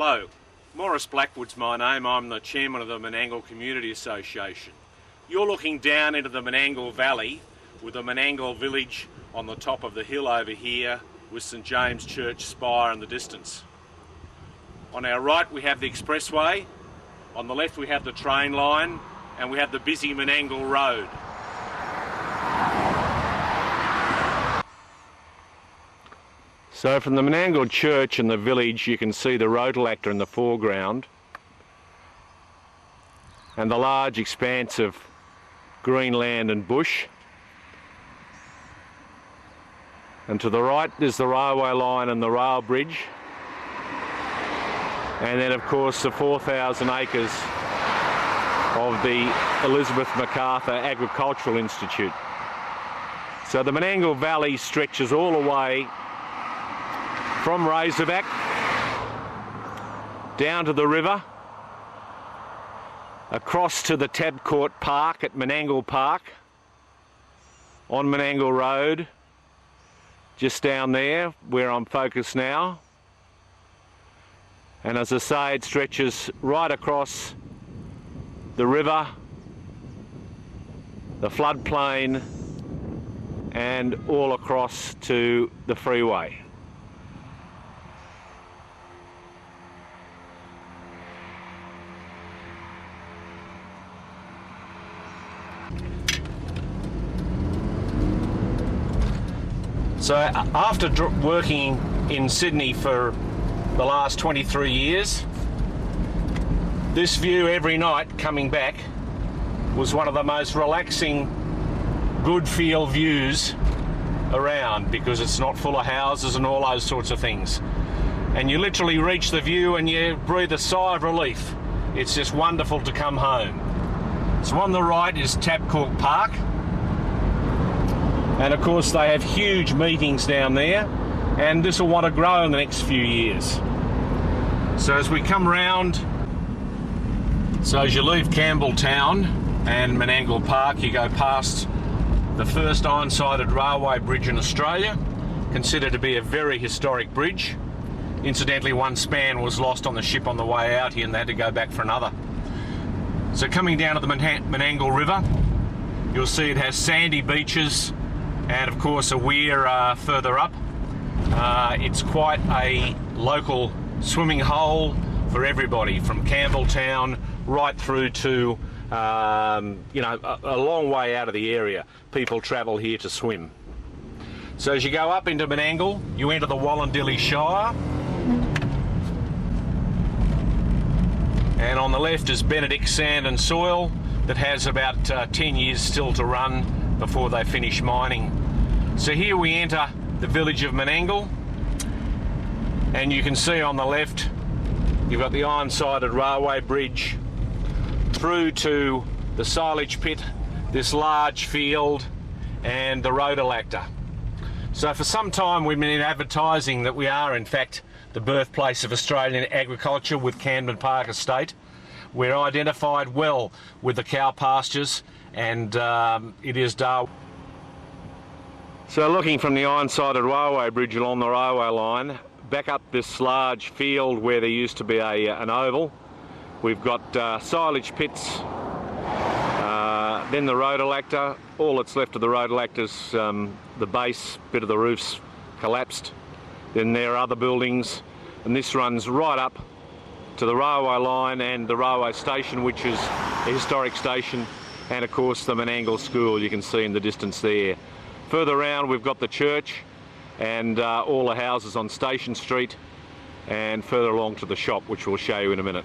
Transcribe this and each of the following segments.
Hello, Maurice Blackwood's my name. I'm the chairman of the Menangle Community Association. You're looking down into the Menangle Valley with the Menangle village on the top of the hill over here with St James Church spire in the distance. On our right we have the expressway, on the left we have the train line, and we have the busy Menangle Road. So from the Menangle Church and the village you can see the rotolactor in the foreground and the large expanse of green land and bush. And to the right there's the railway line and the rail bridge. And then of course the 4,000 acres of the Elizabeth MacArthur Agricultural Institute. So the Menangle Valley stretches all the way from Razorback down to the river, across to the Tabcourt Park at Menangle Park, on Menangle Road, just down there where I'm focused now. And as I say, it stretches right across the river, the floodplain, and all across to the freeway. So after working in Sydney for the last 23 years, this view every night coming back was one of the most relaxing, good feel views around, because it's not full of houses and all those sorts of things. And you literally reach the view and you breathe a sigh of relief. It's just wonderful to come home. So on the right is Tabcourt Park. And of course they have huge meetings down there, and this will want to grow in the next few years. So as we come round, so as you leave Campbelltown and Menangle Park, you go past the first iron-sided railway bridge in Australia, considered to be a very historic bridge. Incidentally, one span was lost on the ship on the way out here and they had to go back for another. So coming down to the Menangle River, you'll see it has sandy beaches, and of course a weir further up. It's quite a local swimming hole for everybody, from Campbelltown right through to a long way out of the area. People travel here to swim. So as you go up into Menangle, you enter the Wallandilly Shire, and on the left is Benedict Sand and Soil that has about 10 years still to run before they finish mining. So here we enter the village of Menangle, and you can see on the left you've got the iron-sided railway bridge through to the silage pit, this large field, and the rotolactor. So for some time we've been advertising that we are in fact the birthplace of Australian agriculture with Camden Park Estate. We're identified well with the cow pastures, and it is Darwin. So looking from the iron-sided railway bridge along the railway line, back up this large field where there used to be an oval, we've got silage pits, then the rotolactor. All that's left of the rotolactor's the base bit of the roof's collapsed. Then there are other buildings, and this runs right up to the railway line and the railway station, which is a historic station, and of course the Menangle School you can see in the distance there. Further around we've got the church and all the houses on Station Street, and further along to the shop, which we'll show you in a minute.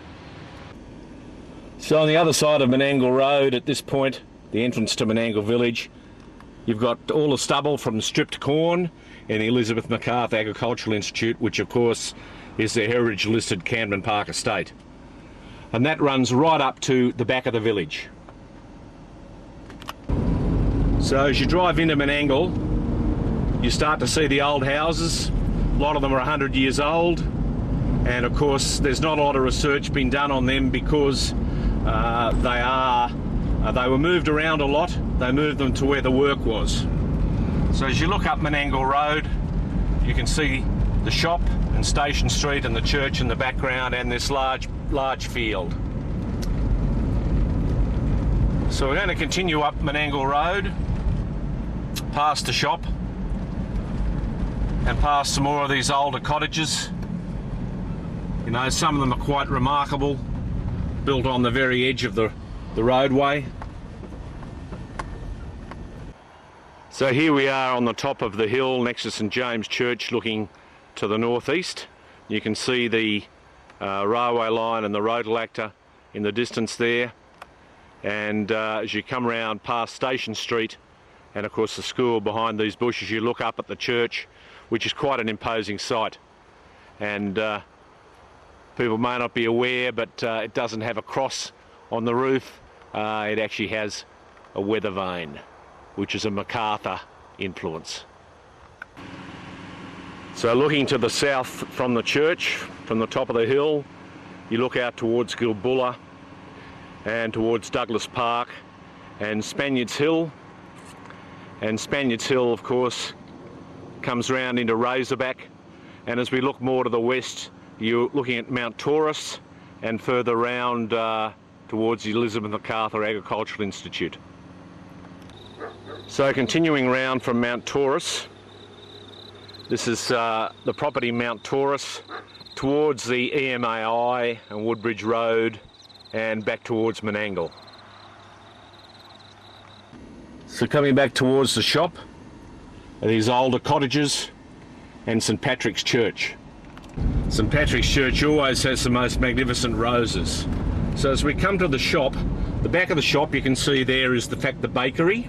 So on the other side of Menangle Road at this point, the entrance to Menangle Village, you've got all the stubble from stripped corn in the Elizabeth MacArthur Agricultural Institute, which of course is the heritage listed Camden Park Estate. And that runs right up to the back of the village. So as you drive into Menangle, you start to see the old houses. A lot of them are 100 years old, and of course there's not a lot of research been done on them because they were moved around a lot. They moved them to where the work was. So as you look up Menangle Road, you can see the shop and Station Street and the church in the background, and this large field. So we're going to continue up Menangle Road, past the shop, and past some more of these older cottages. You know, some of them are quite remarkable, built on the very edge of the roadway. So here we are on the top of the hill next to St James Church, looking to the northeast. You can see the railway line and the Rhodelactor in the distance there. And as you come round past Station Street and of course the school behind these bushes, you look up at the church, which is quite an imposing sight. And people may not be aware, but it doesn't have a cross on the roof. It actually has a weather vane, which is a MacArthur influence. So looking to the south from the church, from the top of the hill, you look out towards Gilbulla and towards Douglas Park and Spaniards Hill. And Spaniards Hill, of course, comes round into Razorback. And as we look more to the west, you're looking at Mount Taurus and further round towards the Elizabeth MacArthur Agricultural Institute. So continuing round from Mount Taurus, this is the property Mount Taurus, towards the EMAI and Woodbridge Road and back towards Menangle. So coming back towards the shop are these older cottages and St Patrick's Church. St Patrick's Church always has the most magnificent roses. So as we come to the shop, the back of the shop you can see there is the bakery,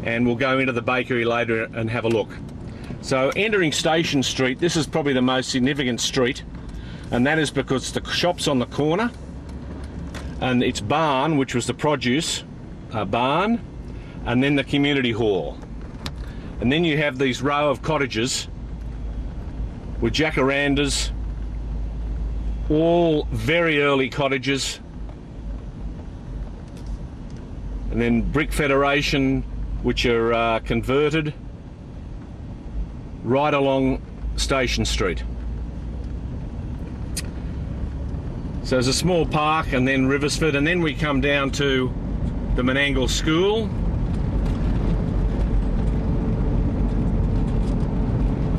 and we'll go into the bakery later and have a look. So entering Station Street, this is probably the most significant street, and that is because the shop's on the corner and its barn, which was the produce barn, and then the community hall. And then you have these row of cottages with jacarandas, all very early cottages, and then Brick Federation, which are converted right along Station Street. So there's a small park and then Riversford, and then we come down to the Menangle School.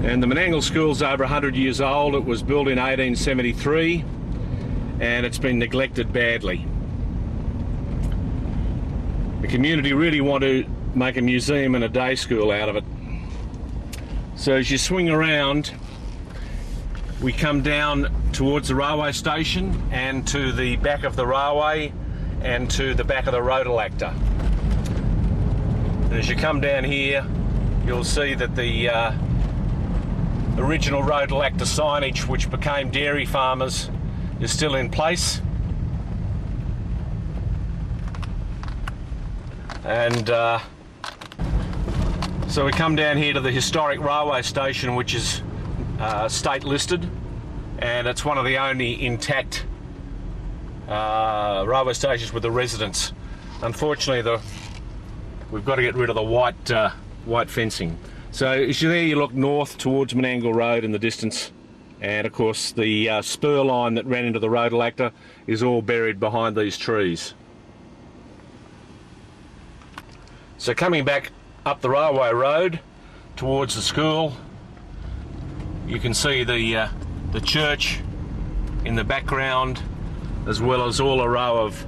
And the Menangle School's over 100 years old. It was built in 1873 and it's been neglected badly. The community really want to make a museum and a day school out of it. So as you swing around, we come down towards the railway station and to the back of the railway and to the back of the Rhodelactor. And as you come down here, you'll see that the original Rhodelactor signage, which became Dairy Farmers, is still in place. And so we come down here to the historic railway station, which is state listed, and it's one of the only intact railway stations with the residents. Unfortunately, we've got to get rid of the white fencing. So as you're there, you look north towards Menangle Road in the distance, and of course the spur line that ran into the Rhodelactor is all buried behind these trees. So coming back up the railway road towards the school, you can see the church in the background, as well as all a row of